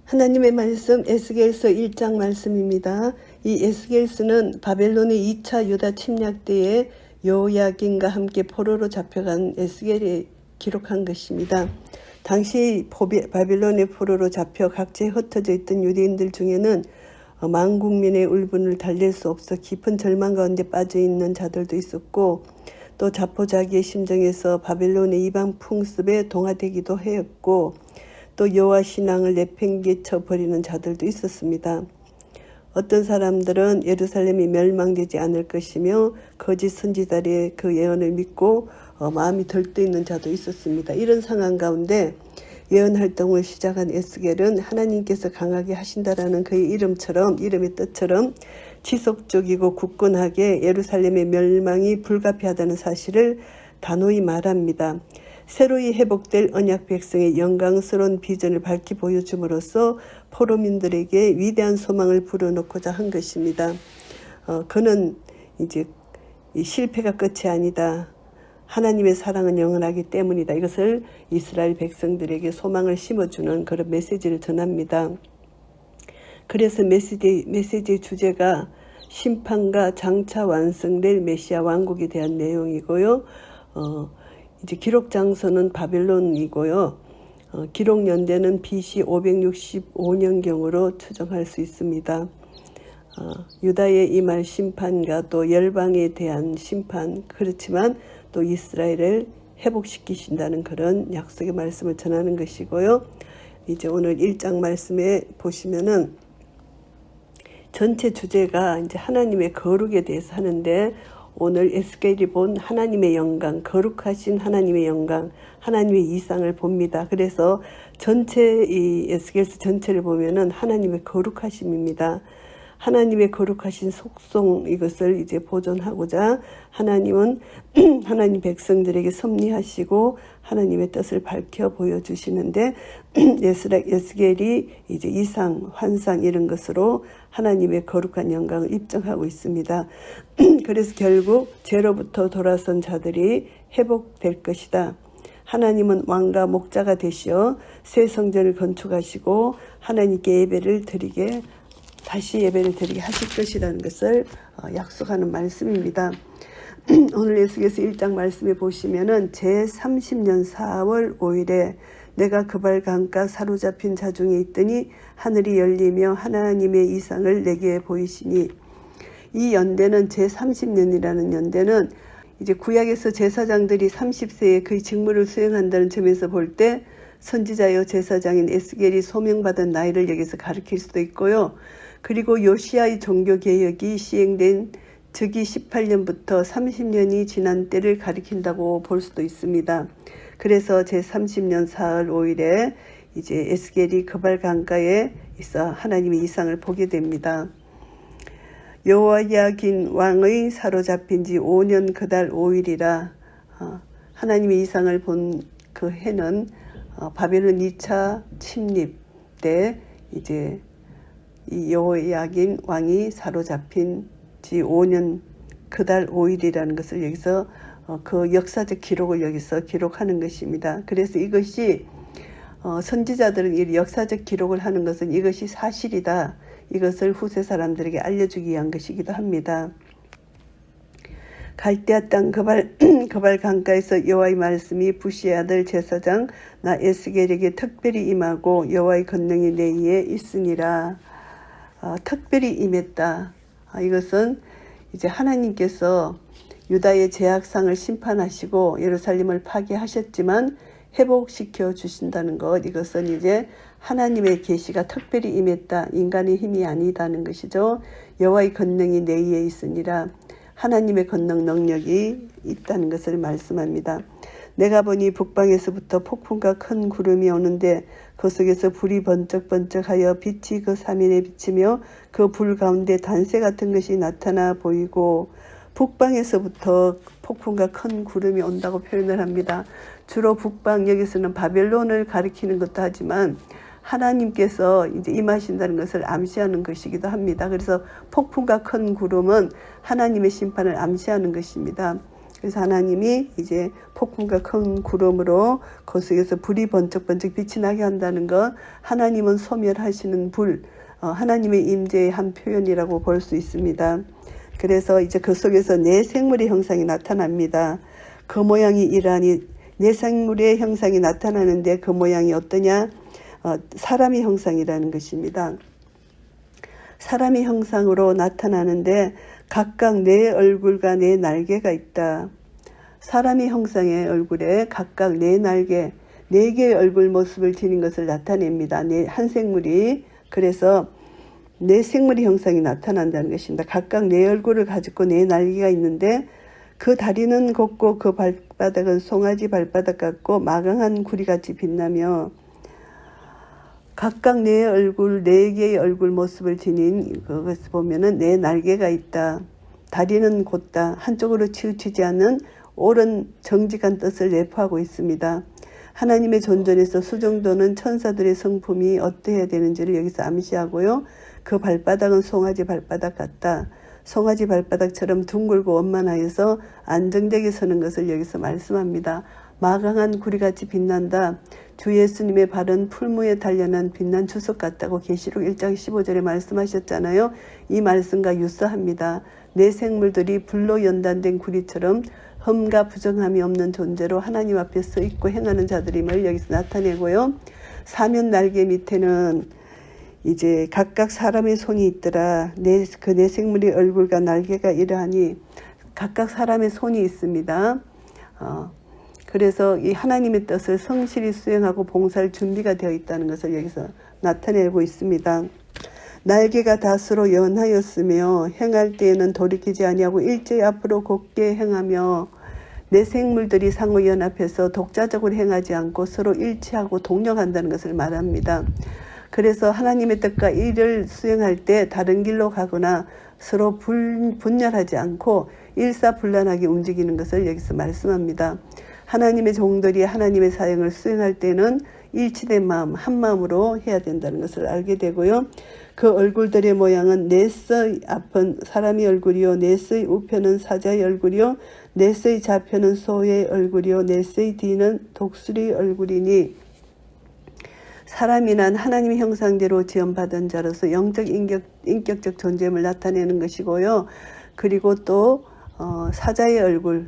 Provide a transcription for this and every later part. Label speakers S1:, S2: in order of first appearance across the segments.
S1: 하나님의 말씀 에스겔서 1장 말씀입니다. 이 에스겔서는 바벨론의 2차 유다 침략 때에 여호야긴과 함께 포로로 잡혀간 에스겔이 기록한 것입니다. 당시 바벨론의 포로로 잡혀 각지에 흩어져 있던 유대인들 중에는 만국민의 울분을 달랠 수 없어 깊은 절망 가운데 빠져 있는 자들도 있었고, 또 자포자기의 심정에서 바벨론의 이방 풍습에 동화되기도 하였고, 또 여호와 신앙을 내팽개쳐 버리는 자들도 있었습니다. 어떤 사람들은 예루살렘이 멸망되지 않을 것이며 거짓 선지자들의 그 예언을 믿고 마음이 들떠있는 자도 있었습니다. 이런 상황 가운데 예언 활동을 시작한 에스겔은 하나님께서 강하게 하신다라는 그의 이름의 뜻처럼 지속적이고 굳건하게 예루살렘의 멸망이 불가피하다는 사실을 단호히 말합니다. 새로이 회복될 언약 백성의 영광스러운 비전을 밝히 보여줌으로써 포로민들에게 위대한 소망을 불어넣고자 한 것입니다. 그는 이제 실패가 끝이 아니다. 하나님의 사랑은 영원하기 때문이다. 이것을 이스라엘 백성들에게 소망을 심어주는 그런 메시지를 전합니다. 그래서 메시지의 주제가 심판과 장차 완성될 메시아 왕국에 대한 내용이고요. 이제 기록 장소는 바벨론이고요. 기록 연대는 BC 565년경으로 추정할 수 있습니다. 유다의 임할 심판과 또 열방에 대한 심판, 그렇지만 또 이스라엘을 회복시키신다는 그런 약속의 말씀을 전하는 것이고요. 이제 오늘 1장 말씀에 보시면은 전체 주제가 이제 하나님의 거룩에 대해서 하는데, 오늘 에스겔이 본 하나님의 영광, 거룩하신 하나님의 영광, 하나님의 이상을 봅니다. 그래서 이 에스겔서 전체를 보면은 하나님의 거룩하심입니다. 하나님의 거룩하신 속성, 이것을 이제 보존하고자 하나님은 하나님 백성들에게 섭리하시고 하나님의 뜻을 밝혀 보여주시는데, 에스겔이 이제 이상, 환상 이런 것으로 하나님의 거룩한 영광을 입증하고 있습니다. 그래서 결국 죄로부터 돌아선 자들이 회복될 것이다. 하나님은 왕과 목자가 되시어 새 성전을 건축하시고 하나님께 다시 예배를 드리게 하실 것이라는 것을 약속하는 말씀입니다. 오늘 에스겔서 1장 말씀에 보시면은 제30년 4월 5일에 내가 그발 강가 사로잡힌 자 중에 있더니 하늘이 열리며 하나님의 이상을 내게 보이시니, 이 연대는 제30년이라는 연대는 이제 구약에서 제사장들이 30세에 그 직무를 수행한다는 점에서 볼 때 선지자여 제사장인 에스겔이 소명받은 나이를 여기서 가리킬 수도 있고요. 그리고 요시야의 종교개혁이 시행된 즉위 18년부터 30년이 지난 때를 가리킨다고 볼 수도 있습니다. 그래서 제30년 4월 5일에 이제 에스겔이 그발 강가에 있어 하나님의 이상을 보게 됩니다. 여호야긴 왕의 사로잡힌 지 5년 그달 5일이라 하나님의 이상을 본 그 해는 바벨론 2차 침입 때 이제 이 여호야긴 왕이 사로잡힌 지 5년 그달 5일이라는 것을 여기서 그 역사적 기록을 여기서 기록하는 것입니다. 그래서 이것이 선지자들은 이 역사적 기록을 하는 것은 이것이 사실이다. 이것을 후세 사람들에게 알려주기 위한 것이기도 합니다. 갈대아 땅 그발 강가에서 여호와의 말씀이 부시의 아들 제사장 나 에스겔에게 특별히 임하고 여호와의 권능이 내 위에 있으니라. 특별히 임했다. 이것은 이제 하나님께서 유다의 제약상을 심판하시고 예루살렘을 파괴하셨지만 회복시켜 주신다는 것, 이것은 이제 하나님의 계시가 특별히 임했다. 인간의 힘이 아니다는 것이죠. 여호와의 권능이 내 위에 있으니라. 하나님의 권능 능력이 있다는 것을 말씀합니다. 내가 보니 북방에서부터 폭풍과 큰 구름이 오는데 그 속에서 불이 번쩍번쩍하여 빛이 그 사면에 비치며 그 불 가운데 단새 같은 것이 나타나 보이고, 북방에서부터 폭풍과 큰 구름이 온다고 표현을 합니다. 주로 북방, 여기서는 바벨론을 가리키는 것도 하지만 하나님께서 이제 임하신다는 것을 암시하는 것이기도 합니다. 그래서 폭풍과 큰 구름은 하나님의 심판을 암시하는 것입니다. 그래서 하나님이 이제 폭풍과 큰 구름으로 그 속에서 불이 번쩍번쩍 빛이 나게 한다는 것, 하나님은 소멸하시는 불, 하나님의 임재의 한 표현이라고 볼 수 있습니다. 그래서 이제 그 속에서 내 생물의 형상이 나타납니다. 그 모양이 이러하니 내 생물의 형상이 나타나는데 그 모양이 어떠냐? 사람의 형상이라는 것입니다. 사람의 형상으로 나타나는데 각각 네 얼굴과 네 날개가 있다. 사람의 형상의 얼굴에 각각 네 날개, 네 개의 얼굴 모습을 지닌 것을 나타냅니다. 한 생물이. 그래서 네 생물의 형상이 나타난다는 것입니다. 각각 네 얼굴을 가지고 네 날개가 있는데 그 다리는 곱고 그 발바닥은 송아지 발바닥 같고 마강한 구리같이 빛나며 각각 네 얼굴, 네 개의 얼굴 모습을 지닌 그것을 보면은 네 날개가 있다. 다리는 곧다. 한쪽으로 치우치지 않는 옳은 정직한 뜻을 내포하고 있습니다. 하나님의 존전에서 수정도는 천사들의 성품이 어떠해야 되는지를 여기서 암시하고요. 그 발바닥은 송아지 발바닥 같다. 송아지 발바닥처럼 둥글고 원만하여서 안정되게 서는 것을 여기서 말씀합니다. 마강한 구리같이 빛난다. 주 예수님의 발은 풀무에 단련한 빛난 주석 같다고 계시록 1장 15절에 말씀하셨잖아요. 이 말씀과 유사합니다. 내 생물들이 불로 연단된 구리처럼 흠과 부정함이 없는 존재로 하나님 앞에 서 있고 행하는 자들임을 여기서 나타내고요. 사면 날개 밑에는 이제 각각 사람의 손이 있더라. 내 생물의 얼굴과 날개가 이러하니 각각 사람의 손이 있습니다. 그래서 이 하나님의 뜻을 성실히 수행하고 봉사할 준비가 되어 있다는 것을 여기서 나타내고 있습니다. 날개가 다스로 연하였으며 행할 때에는 돌이키지 아니하고 일제히 앞으로 곧게 행하며 내 생물들이 상호 연합해서 독자적으로 행하지 않고 서로 일치하고 동력한다는 것을 말합니다. 그래서 하나님의 뜻과 일을 수행할 때 다른 길로 가거나 서로 분열하지 않고 일사불란하게 움직이는 것을 여기서 말씀합니다. 하나님의 종들이 하나님의 사역을 수행할 때는 일치된 마음, 한 마음으로 해야 된다는 것을 알게 되고요. 그 얼굴들의 모양은 넷의 앞은 사람의 얼굴이요, 넷의 우편은 사자의 얼굴이요, 넷의 좌편은 소의 얼굴이요, 넷의 뒤는 독수리 얼굴이니 사람이 난 하나님의 형상대로 지음받은 자로서 영적 인격적 존재임을 나타내는 것이고요. 그리고 또 사자의 얼굴,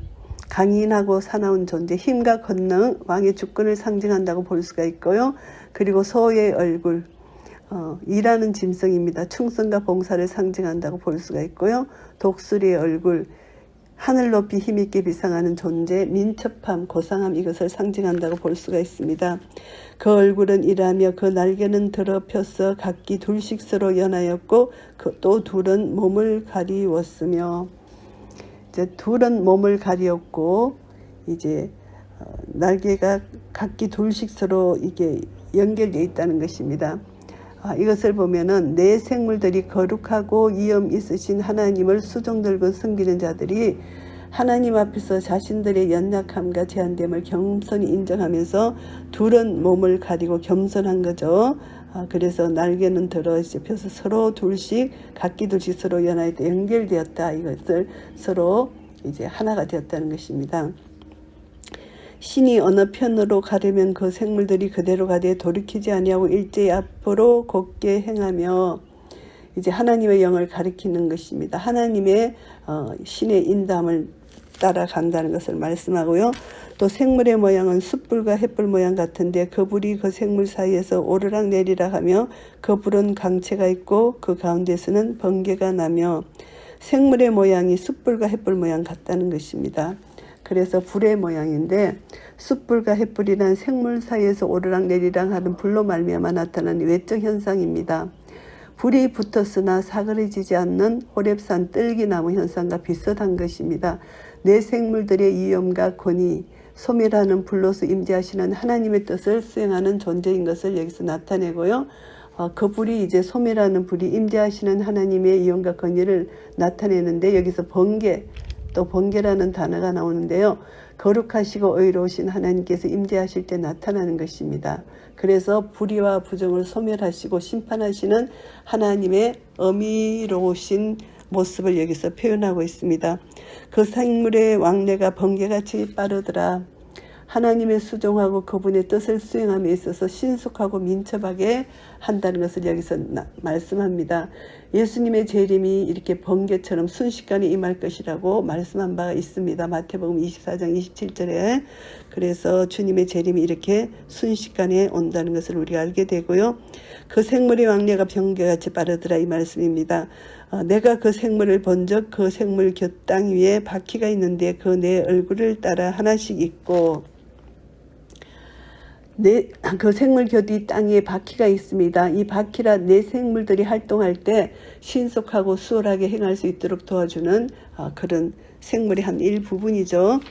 S1: 강인하고 사나운 존재, 힘과 권능, 왕의 주권을 상징한다고 볼 수가 있고요. 그리고 소의 얼굴, 일하는 짐승입니다. 충성과 봉사를 상징한다고 볼 수가 있고요. 독수리의 얼굴, 하늘 높이 힘있게 비상하는 존재, 민첩함, 고상함, 이것을 상징한다고 볼 수가 있습니다. 그 얼굴은 일하며 그 날개는 더럽혀서 각기 둘씩 서로 연하였고 또 둘은 몸을 가리웠으며, 이제 둘은 몸을 가리웠고 이제 날개가 각기 둘씩 서로 이게 연결되어 있다는 것입니다. 이것을 보면은 내 생물들이 거룩하고 위엄 있으신 하나님을 수종들고 섬기는 자들이 하나님 앞에서 자신들의 연약함과 제한됨을 겸손히 인정하면서 둘은 몸을 가리고 겸손한 거죠. 그래서 날개는 더럽혀서 서로 둘씩 각기 둘씩 서로 연하였다, 연결되었다. 이것을 서로 이제 하나가 되었다는 것입니다. 신이 어느 편으로 가려면 그 생물들이 그대로 가되 돌이키지 아니하고 일제히 앞으로 곧게 행하며, 이제 하나님의 영을 가리키는 것입니다. 하나님의 신의 인담을 따라간다는 것을 말씀하고요. 또 생물의 모양은 숯불과 햇불 모양 같은데 그 불이 그 생물 사이에서 오르락 내리락 하며 그 불은 강체가 있고 그 가운데서는 번개가 나며, 생물의 모양이 숯불과 햇불 모양 같다는 것입니다. 그래서 불의 모양인데 숯불과 햇불이란 생물 사이에서 오르락 내리락 하는 불로 말미암아 나타나는 외적 현상입니다. 불이 붙었으나 사그러지지 않는 호렙산 뜰기나무 현상과 비슷한 것입니다. 내 생물들의 위엄과 권위, 소멸하는 불로서 임재하시는 하나님의 뜻을 수행하는 존재인 것을 여기서 나타내고요. 그 불이 이제 소멸하는 불이 임재하시는 하나님의 위엄과 권위를 나타내는데 여기서 번개, 또 번개라는 단어가 나오는데요. 거룩하시고 의로우신 하나님께서 임재하실 때 나타나는 것입니다. 그래서 불의와 부정을 소멸하시고 심판하시는 하나님의 어미로우신 모습을 여기서 표현하고 있습니다. 그 생물의 왕래가 번개같이 빠르더라. 하나님의 수종하고 그분의 뜻을 수행함에 있어서 신속하고 민첩하게 한다는 것을 여기서 말씀합니다. 예수님의 재림이 이렇게 번개처럼 순식간에 임할 것이라고 말씀한 바가 있습니다. 마태복음 24장 27절에. 그래서 주님의 재림이 이렇게 순식간에 온다는 것을 우리가 알게 되고요. 그 생물의 왕래가 번개같이 빠르더라 이 말씀입니다. 내가 그 생물을 본적 그 생물 곁 땅 위에 바퀴가 있는데 그 내 얼굴을 따라 하나씩 있고 그 생물 곁이 땅에 바퀴가 있습니다. 이 바퀴라 내 생물들이 활동할 때 신속하고 수월하게 행할 수 있도록 도와주는 그런 생물의 한 일부분이죠.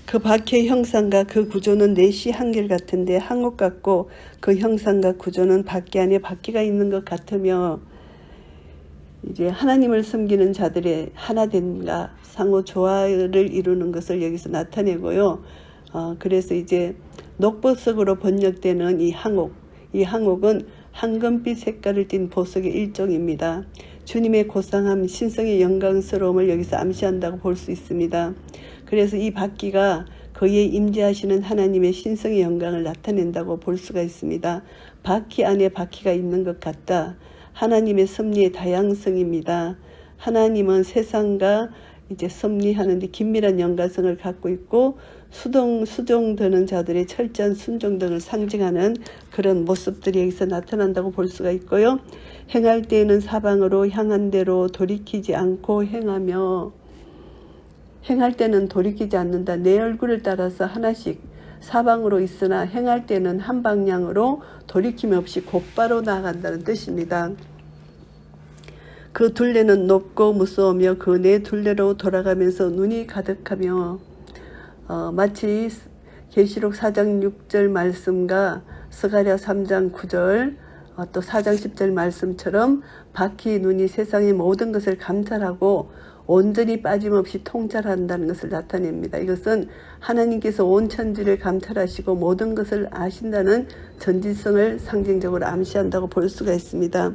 S1: 그 바퀴의 형상과 그 구조는 넷이 한결같은데 항옥 같고 그 형상과 구조는 바퀴 안에 바퀴가 있는 것 같으며 이제 하나님을 섬기는 자들의 하나됨과 상호 조화를 이루는 것을 여기서 나타내고요. 그래서 이제 녹보석으로 번역되는 이 항옥은 황금빛 색깔을 띤 보석의 일종입니다. 주님의 고상함, 신성의 영광스러움을 여기서 암시한다고 볼 수 있습니다. 그래서 이 바퀴가 그의 임재하시는 하나님의 신성의 영광을 나타낸다고 볼 수가 있습니다. 바퀴 안에 바퀴가 있는 것 같다. 하나님의 섭리의 다양성입니다. 하나님은 세상과 이제 섭리하는데 긴밀한 연관성을 갖고 있고 수종드는 자들의 철저한 순종 등을 상징하는 그런 모습들이 여기서 나타난다고 볼 수가 있고요. 행할 때에는 사방으로 향한 대로 돌이키지 않고 행하며 행할 때는 돌이키지 않는다. 내 얼굴을 따라서 하나씩 사방으로 있으나 행할 때는 한 방향으로 돌이킴 없이 곧바로 나아간다는 뜻입니다. 그 둘레는 높고 무서우며 그 내 둘레로 돌아가면서 눈이 가득하며 마치 계시록 4장 6절 말씀과 스가랴 3장 9절 또 4장 10절 말씀처럼 바퀴 눈이 세상의 모든 것을 감찰하고 온전히 빠짐없이 통찰한다는 것을 나타냅니다. 이것은 하나님께서 온 천지를 감찰하시고 모든 것을 아신다는 전지성을 상징적으로 암시한다고 볼 수가 있습니다.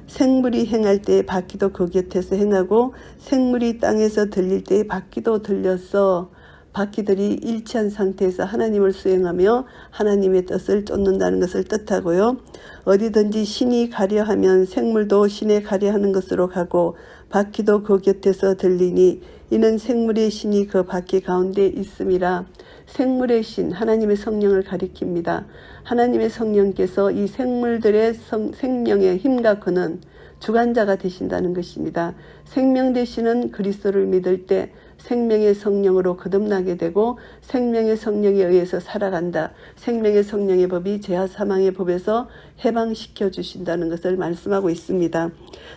S1: 생물이 행할 때 바퀴도 그 곁에서 행하고 생물이 땅에서 들릴 때 바퀴도 들려서 바퀴들이 일치한 상태에서 하나님을 수행하며 하나님의 뜻을 쫓는다는 것을 뜻하고요. 어디든지 신이 가려하면 생물도 신에 가려하는 것으로 가고 바퀴도 그 곁에서 들리니 이는 생물의 신이 그 바퀴 가운데 있음이라. 생물의 신, 하나님의 성령을 가리킵니다. 하나님의 성령께서 이 생물들의 생명의 힘과 근원, 주관자가 되신다는 것입니다. 생명 되시는 그리스도를 믿을 때 생명의 성령으로 거듭나게 되고 생명의 성령에 의해서 살아간다. 생명의 성령의 법이 죄와 사망의 법에서 해방시켜 주신다는 것을 말씀하고 있습니다.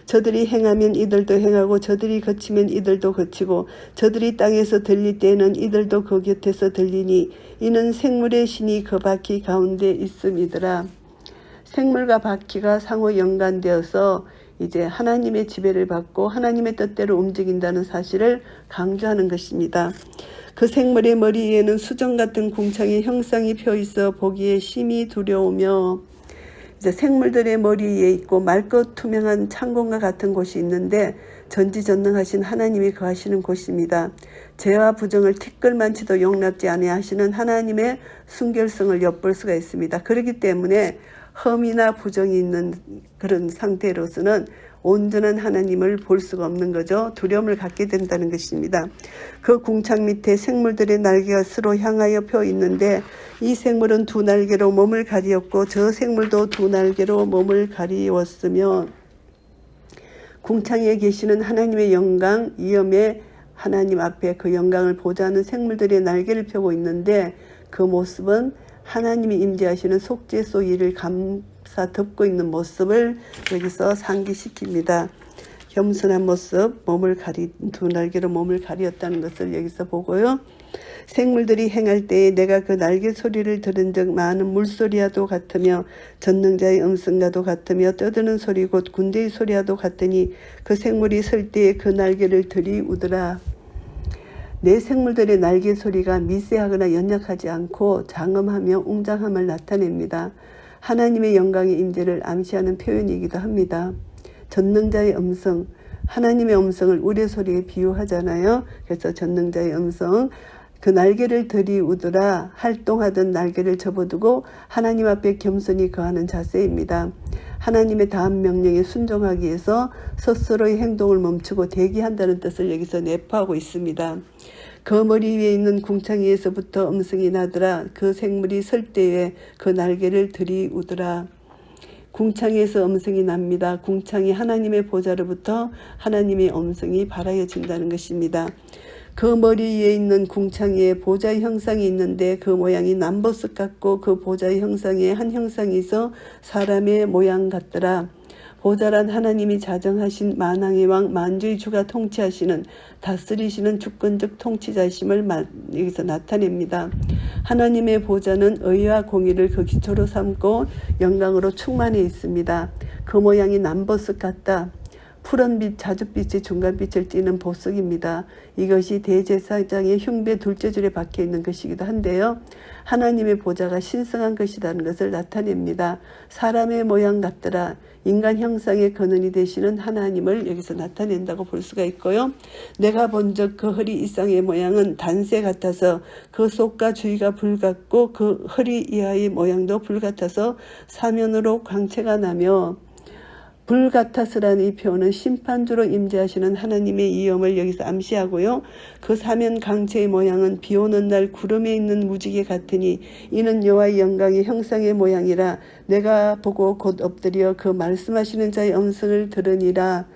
S1: 저들이 행하면 이들도 행하고 저들이 거치면 이들도 거치고 저들이 땅에서 들릴 때에는 이들도 그 곁에서 들리니 이는 생물의 신이 그 바퀴 가운데 있음이더라. 생물과 바퀴가 상호 연관되어서 이제 하나님의 지배를 받고 하나님의 뜻대로 움직인다는 사실을 강조하는 것입니다. 그 생물의 머리에는 수정 같은 궁창의 형상이 펴 있어 보기에 심히 두려우며 이제 생물들의 머리에 있고 맑고 투명한 창공과 같은 곳이 있는데 전지전능하신 하나님이 거하시는 곳입니다. 죄와 부정을 티끌만치도 용납지 아니하시는 하나님의 순결성을 엿볼 수가 있습니다. 그렇기 때문에 흠이나 부정이 있는 그런 상태로서는 온전한 하나님을 볼 수가 없는 거죠. 두려움을 갖게 된다는 것입니다. 그 궁창 밑에 생물들의 날개가 서로 향하여 펴 있는데 이 생물은 두 날개로 몸을 가리었고 저 생물도 두 날개로 몸을 가리웠으며 궁창에 계시는 하나님의 영광 이음에 하나님 앞에 그 영광을 보자 하는 생물들의 날개를 펴고 있는데 그 모습은 하나님이 임재하시는 속죄소 이를 감싸 덮고 있는 모습을 여기서 상기시킵니다. 겸손한 모습, 두 날개로 몸을 가리었다는 것을 여기서 보고요. 생물들이 행할 때에 내가 그 날개 소리를 들은 적 많은 물소리와도 같으며 전능자의 음성과도 같으며 떠드는 소리 곧 군대의 소리와도 같으니 그 생물이 설 때에 그 날개를 들이우더라. 내 생물들의 날개 소리가 미세하거나 연약하지 않고 장엄하며 웅장함을 나타냅니다. 하나님의 영광의 임재를 암시하는 표현이기도 합니다. 전능자의 음성, 하나님의 음성을 우레소리에 비유하잖아요. 그래서 전능자의 음성, 그 날개를 들이우더라. 활동하던 날개를 접어두고 하나님 앞에 겸손히 거하는 자세입니다. 하나님의 다음 명령에 순종하기 위해서 스스로의 행동을 멈추고 대기한다는 뜻을 여기서 내포하고 있습니다. 그 머리 위에 있는 궁창에서부터 음성이 나더라. 그 생물이 설 때에 그 날개를 들이우더라. 궁창에서 음성이 납니다. 궁창이 하나님의 보좌로부터 하나님의 음성이 발하여진다는 것입니다. 그 머리 위에 있는 궁창에 보좌의 형상이 있는데 그 모양이 남보석 같고 그 보좌의 형상에 한 형상이 있어 사람의 모양 같더라. 보좌란 하나님이 자정하신 만왕의 왕 만주의 주가 통치하시는 다스리시는 주권적 통치자심을 여기서 나타냅니다. 하나님의 보좌는 의와 공의를 그 기초로 삼고 영광으로 충만해 있습니다. 그 모양이 남보석 같다. 푸른빛 자줏빛의 중간빛을 띠는 보석입니다. 이것이 대제사장의 흉배 둘째 줄에 박혀있는 것이기도 한데요. 하나님의 보좌가 신성한 것이라는 것을 나타냅니다. 사람의 모양 같더라. 인간 형상의 근원이 되시는 하나님을 여기서 나타낸다고 볼 수가 있고요. 내가 본즉 그 허리 이상의 모양은 단새 같아서 그 속과 주위가 불같고 그 허리 이하의 모양도 불같아서 사면으로 광채가 나며 불같아서라는 이 표현은 심판주로 임재하시는 하나님의 이엄을 여기서 암시하고요. 그 사면 강체의 모양은 비 오는 날 구름에 있는 무지개 같으니 이는 여호와의 영광의 형상의 모양이라. 내가 보고 곧 엎드려 그 말씀하시는 자의 음성을 들으니라.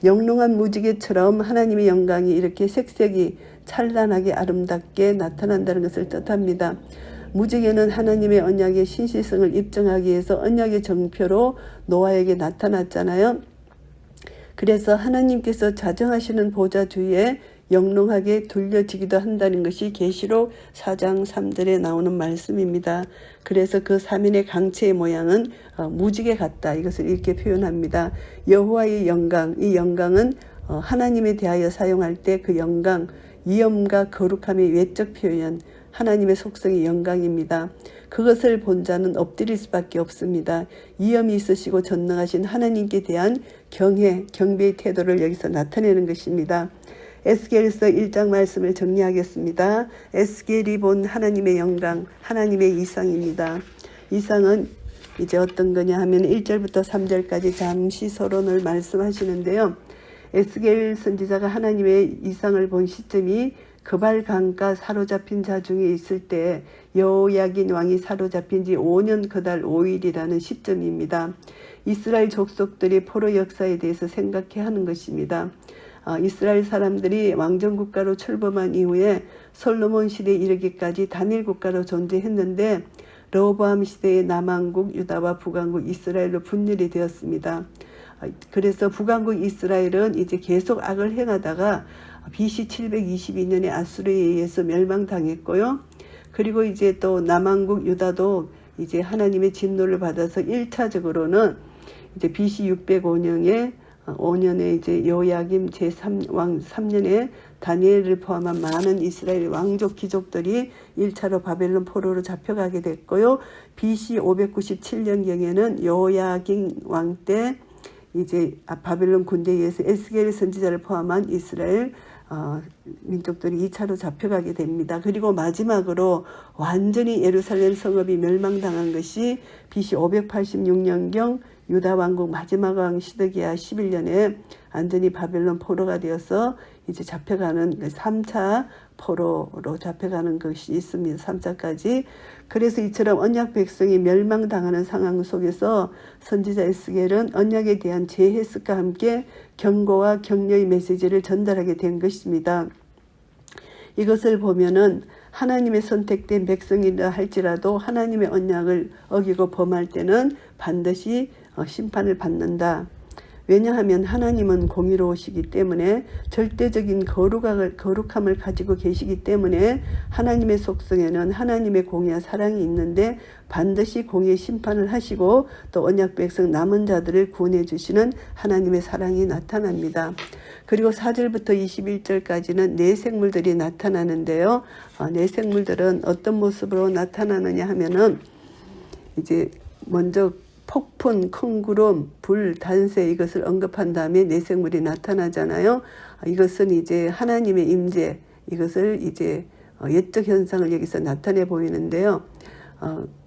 S1: 영롱한 무지개처럼 하나님의 영광이 이렇게 색색이 찬란하게 아름답게 나타난다는 것을 뜻합니다. 무지개는 하나님의 언약의 신실성을 입증하기 위해서 언약의 정표로 노아에게 나타났잖아요. 그래서 하나님께서 자정하시는 보좌 주위에 영롱하게 둘려지기도 한다는 것이 계시록 4장 3절에 나오는 말씀입니다. 그래서 그 사면의 강체의 모양은 무지개 같다. 이것을 이렇게 표현합니다. 여호와의 영광, 이 영광은 하나님에 대하여 사용할 때 그 영광, 이엄과 거룩함의 외적 표현, 하나님의 속성이 영광입니다. 그것을 본 자는 엎드릴 수밖에 없습니다. 이엄이 있으시고 전능하신 하나님께 대한 경외, 경배의 태도를 여기서 나타내는 것입니다. 에스겔서 1장 말씀을 정리하겠습니다. 에스겔이 본 하나님의 영광, 하나님의 이상입니다. 이상은 이제 어떤 거냐 하면 1절부터 3절까지 잠시 서론을 말씀하시는데요. 에스겔 선지자가 하나님의 이상을 본 시점이 그발 강가 사로잡힌 자 중에 있을 때 여호야긴 왕이 사로잡힌 지 5년 그달 5일이라는 시점입니다. 이스라엘 족속들이 포로 역사에 대해서 생각해야 하는 것입니다. 이스라엘 사람들이 왕정국가로 출범한 이후에 솔로몬 시대에 이르기까지 단일 국가로 존재했는데 르호보암 시대의 남왕국 유다와 북왕국 이스라엘로 분열이 되었습니다. 그래서 북왕국 이스라엘은 이제 계속 악을 행하다가 BC 722년에 아수르에 의해서 멸망당했고요. 그리고 이제 또 남왕국 유다도 이제 하나님의 진노를 받아서 1차적으로는 이제 BC 605년에 이제 여호야김 제3왕 3년에 다니엘을 포함한 많은 이스라엘 왕족 귀족들이 1차로 바벨론 포로로 잡혀가게 됐고요. BC 597년경에는 여호야김 왕 때 이제 바벨론 군대에 의해서 에스겔 선지자를 포함한 이스라엘 민족들이 2차로 잡혀가게 됩니다. 그리고 마지막으로 완전히 예루살렘 성읍이 멸망당한 것이 BC 586년경 유다 왕국 마지막 왕 시드기야 11년에 완전히 바벨론 포로가 되어서 이제 잡혀가는 3차 포로로 잡혀가는 것이 있습니다. 3차까지. 그래서 이처럼 언약 백성이 멸망당하는 상황 속에서 선지자 에스겔은 언약에 대한 재해석과 함께 경고와 격려의 메시지를 전달하게 된 것입니다. 이것을 보면은 하나님의 선택된 백성이라 할지라도 하나님의 언약을 어기고 범할 때는 반드시 심판을 받는다. 왜냐하면 하나님은 공의로우시기 때문에 절대적인 거룩함을 가지고 계시기 때문에 하나님의 속성에는 하나님의 공의와 사랑이 있는데 반드시 공의의 심판을 하시고 또 언약 백성 남은 자들을 구원해 주시는 하나님의 사랑이 나타납니다. 그리고 4절부터 21절까지는 네 생물들이 나타나는데요. 네 생물들은 어떤 모습으로 나타나느냐 하면은 이제 먼저 폭풍, 큰 구름, 불, 단세 이것을 언급한 다음에 내생물이 나타나잖아요. 이것은 이제 하나님의 임재, 이것을 이제 예적 현상을 여기서 나타내 보이는데요.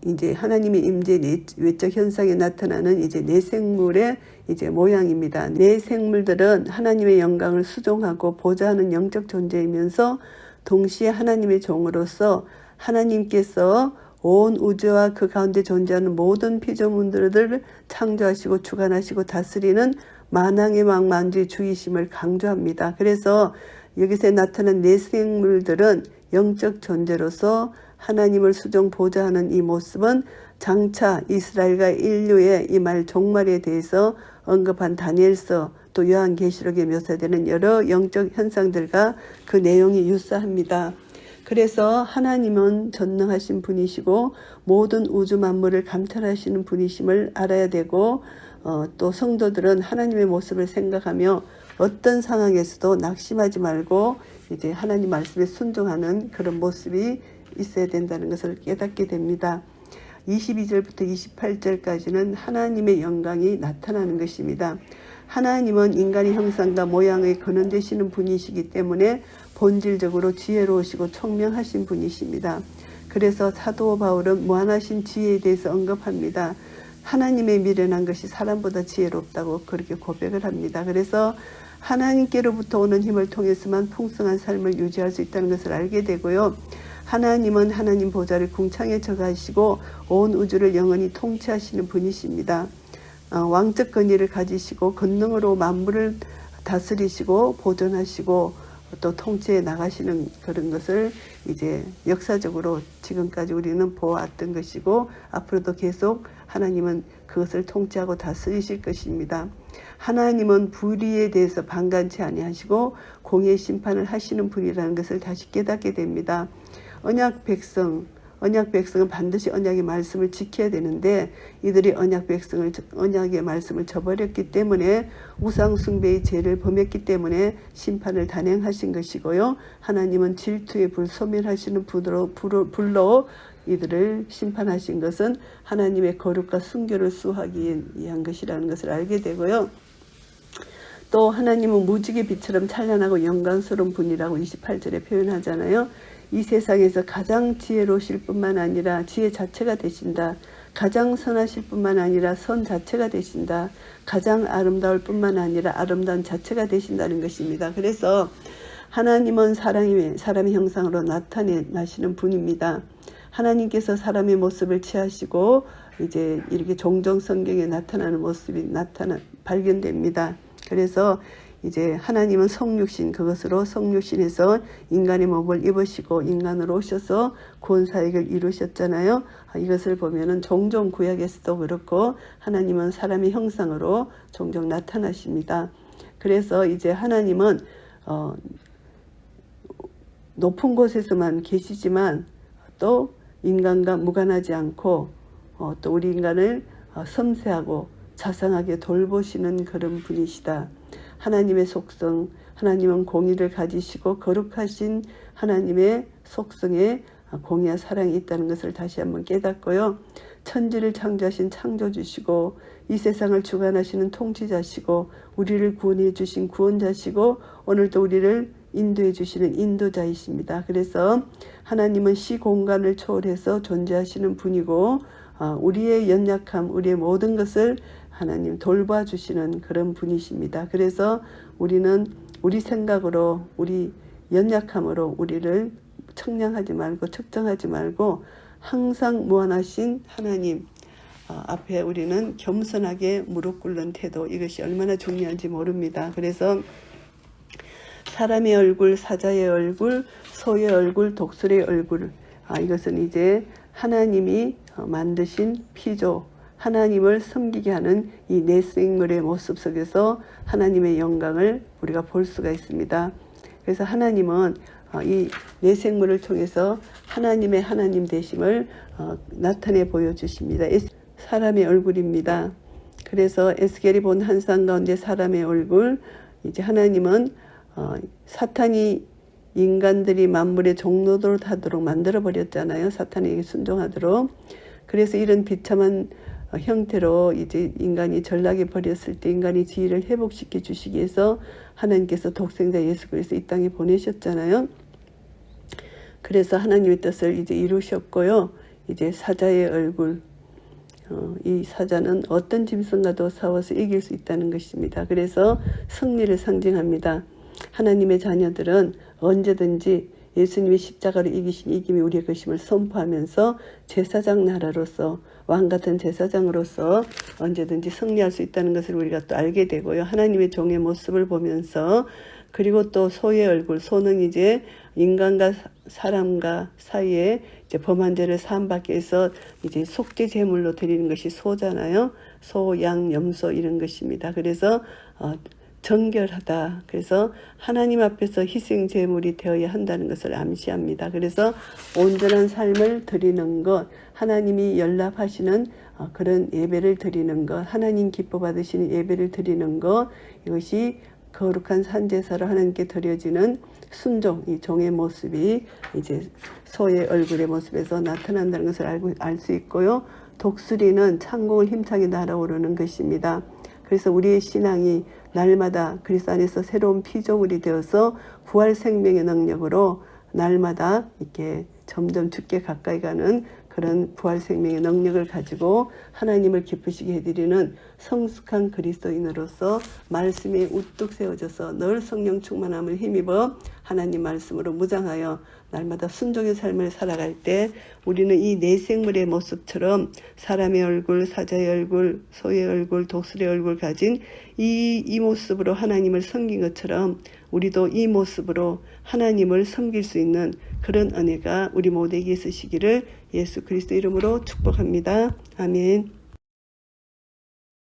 S1: 이제 하나님의 임재 외적 현상에 나타나는 이제 내생물의 이제 모양입니다. 내생물들은 하나님의 영광을 수종하고 보좌하는 영적 존재이면서 동시에 하나님의 종으로서 하나님께서 온 우주와 그 가운데 존재하는 모든 피조물들을 창조하시고 주관하시고 다스리는 만왕의 왕 만주의 주이심을 강조합니다. 그래서 여기서 나타난 내생물들은 영적 존재로서 하나님을 수종 보좌하는 이 모습은 장차 이스라엘과 인류의 이 말 종말에 대해서 언급한 다니엘서 또 요한계시록에 묘사되는 여러 영적 현상들과 그 내용이 유사합니다. 그래서 하나님은 전능하신 분이시고 모든 우주 만물을 감찰하시는 분이심을 알아야 되고 또 성도들은 하나님의 모습을 생각하며 어떤 상황에서도 낙심하지 말고 이제 하나님 말씀에 순종하는 그런 모습이 있어야 된다는 것을 깨닫게 됩니다. 22절부터 28절까지는 하나님의 영광이 나타나는 것입니다. 하나님은 인간의 형상과 모양의 근원 되시는 분이시기 때문에 본질적으로 지혜로우시고 총명하신 분이십니다. 그래서 사도 바울은 무한하신 지혜에 대해서 언급합니다. 하나님의 미련한 것이 사람보다 지혜롭다고 그렇게 고백을 합니다. 그래서 하나님께로부터 오는 힘을 통해서만 풍성한 삶을 유지할 수 있다는 것을 알게 되고요. 하나님은 하나님 보좌를 궁창에 저가시고 온 우주를 영원히 통치하시는 분이십니다. 왕적 권위를 가지시고 권능으로 만물을 다스리시고 보존하시고 또 통치해 나가시는 그런 것을 이제 역사적으로 지금까지 우리는 보았던 것이고 앞으로도 계속 하나님은 그것을 통치하고 다스리실 것입니다. 하나님은 불의에 대해서 방관치 아니하시고 공의의 심판을 하시는 분이라는 것을 다시 깨닫게 됩니다. 언약 백성은 반드시 언약의 말씀을 지켜야 되는데 이들이 언약의 말씀을 저버렸기 때문에 우상 숭배의 죄를 범했기 때문에 심판을 단행하신 것이고요. 하나님은 질투의 불 소멸하시는 불로 이들을 심판하신 것은 하나님의 거룩과 순교를 수호하기 위한 것이라는 것을 알게 되고요. 또 하나님은 무지개 빛처럼 찬란하고 영광스러운 분이라고 28절에 표현하잖아요. 이 세상에서 가장 지혜로우실 뿐만 아니라 지혜 자체가 되신다. 가장 선하실 뿐만 아니라 선 자체가 되신다. 가장 아름다울 뿐만 아니라 아름다운 자체가 되신다는 것입니다. 그래서 하나님은 사람의 형상으로 나타나시는 분입니다. 하나님께서 사람의 모습을 취하시고 이제 이렇게 종종 성경에 나타나는 모습이 발견됩니다. 그래서 이제 하나님은 성육신, 그것으로 성육신에서 인간의 몸을 입으시고 인간으로 오셔서 구원사역을 이루셨잖아요. 이것을 보면은 종종 구약에서도 그렇고 하나님은 사람의 형상으로 종종 나타나십니다. 그래서 이제 하나님은 높은 곳에서만 계시지만 또 인간과 무관하지 않고 또 우리 인간을 섬세하고 자상하게 돌보시는 그런 분이시다. 하나님의 속성, 하나님은 공의를 가지시고 거룩하신 하나님의 속성에 공의와 사랑이 있다는 것을 다시 한번 깨닫고요. 천지를 창조하신 창조주시고 이 세상을 주관하시는 통치자시고 우리를 구원해 주신 구원자시고 오늘도 우리를 인도해 주시는 인도자이십니다. 그래서 하나님은 시공간을 초월해서 존재하시는 분이고 우리의 연약함, 우리의 모든 것을 하나님 돌봐주시는 그런 분이십니다. 그래서 우리는 우리 생각으로 우리 연약함으로 우리를 청량하지 말고 측정하지 말고 항상 무한하신 하나님 앞에 우리는 겸손하게 무릎 꿇는 태도, 이것이 얼마나 중요한지 모릅니다. 그래서 사람의 얼굴, 사자의 얼굴, 소의 얼굴, 독수리의 얼굴, 이것은 이제 하나님이 만드신 피조, 하나님을 섬기게 하는 이 내생물의 모습 속에서 하나님의 영광을 우리가 볼 수가 있습니다. 그래서 하나님은 이 내생물을 통해서 하나님의 하나님 되심을 나타내 보여주십니다. 사람의 얼굴입니다. 그래서 에스겔이 본 환상 가운데 사람의 얼굴, 이제 하나님은 사탄이 인간들이 만물의 종노릇 하도록 만들어 버렸잖아요. 사탄에게 순종하도록. 그래서 이런 비참한 형태로 이제 인간이 전락에 버렸을 때 인간의 지위를 회복시켜 주시기 위해서 하나님께서 독생자 예수 그리스도 이 땅에 보내셨잖아요. 그래서 하나님의 뜻을 이제 이루셨고요. 이제 사자의 얼굴, 이 사자는 어떤 짐승과도 싸워서 이길 수 있다는 것입니다. 그래서 승리를 상징합니다. 하나님의 자녀들은 언제든지 예수님이 십자가로 이기신 이김이 우리의 것임을 선포하면서 제사장 나라로서 왕같은 제사장으로서 언제든지 승리할 수 있다는 것을 우리가 또 알게 되고요. 하나님의 종의 모습을 보면서 그리고 또 소의 얼굴, 소는 이제 인간과 사람과 사이에 이제 범한 죄를 사함받기 위해서 이제 속죄 제물로 드리는 것이 소잖아요. 소, 양, 염소 이런 것입니다. 그래서 정결하다. 그래서 하나님 앞에서 희생 제물이 되어야 한다는 것을 암시합니다. 그래서 온전한 삶을 드리는 것, 하나님이 연락하시는 그런 예배를 드리는 것, 하나님 기뻐 받으시는 예배를 드리는 것, 이것이 거룩한 산제사로 하나님께 드려지는 순종, 이 종의 모습이 이제 소의 얼굴의 모습에서 나타난다는 것을 알 수 있고요. 독수리는 창공을 힘차게 날아오르는 것입니다. 그래서 우리의 신앙이 날마다 그리스도 안에서 새로운 피조물이 되어서 부활 생명의 능력으로 날마다 이렇게 점점 주께 가까이 가는 그런 부활 생명의 능력을 가지고 하나님을 기쁘시게 해드리는 성숙한 그리스도인으로서 말씀에 우뚝 세워져서 늘 성령 충만함을 힘입어 하나님 말씀으로 무장하여 날마다 순종의 삶을 살아갈 때 우리는 이 네 생물의 모습처럼 사람의 얼굴, 사자의 얼굴, 소의 얼굴, 독수리의 얼굴 가진 이 모습으로 하나님을 섬긴 것처럼 우리도 이 모습으로 하나님을 섬길 수 있는 그런 은혜가 우리 모두에게 있으시기를 예수 그리스도 이름으로 축복합니다. 아멘.